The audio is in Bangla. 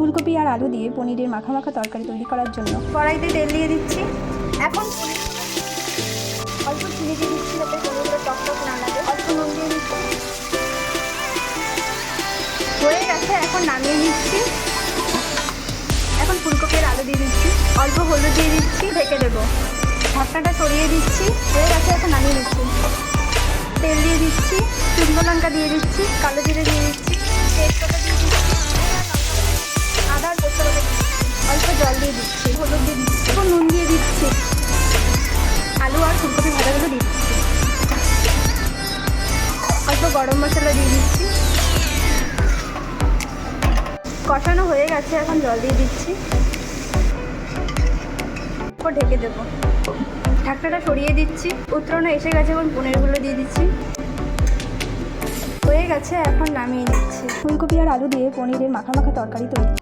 ফুলকপি আর আলু দিয়ে পনিরের মাখা মাখা তরকারি তৈরি করার জন্য কড়াইতে তেল দিয়ে দিচ্ছি। এখন অল্প চিনি দিয়ে দিচ্ছি যাতে পনিরগুলো টকটক না লাগে। অল্প নুন দিয়ে দিচ্ছি। হয়ে গেছে, এখন নামিয়ে নিচ্ছি। এখন ফুলকপি আর আলু দিয়ে দিচ্ছি। অল্প হলুদ দিয়ে দিচ্ছি, ঢেকে দেবো। ঢাকনাটা সরিয়ে দিচ্ছি। হয়ে গেছে, এখন নামিয়ে নিচ্ছি। তেল দিয়ে দিচ্ছি, শুকনো লঙ্কা দিয়ে দিচ্ছি, কালো জিরে দিয়ে দিচ্ছি, তেজপাতা দিয়ে দিচ্ছি, আদা আর পোস্ত বাটা দিয়ে দিচ্ছি। অল্প জল দিয়ে দিচ্ছি, হলুদ দিয়ে দিচ্ছি, এখন নুন দিয়ে দিচ্ছি। আলু আর ফুলকপি ভাজাগুলো দিয়ে দিচ্ছি। অল্প গরম মশলা দিয়ে দিচ্ছি। কষানো হয়ে গেছে, এখন জল দিয়ে দিচ্ছি। এরপর ঢেকে দেবো। ঢাকনাটা সরিয়ে দিচ্ছি। উত্তরণে এসে গেছে, এখন পনিরগুলো দিয়ে দিচ্ছি। হয়ে গেছে, এখন নামিয়ে নিচ্ছি। ফুলকপি আর আলু দিয়ে পনিরের মাখা মাখা তরকারি তৈরি।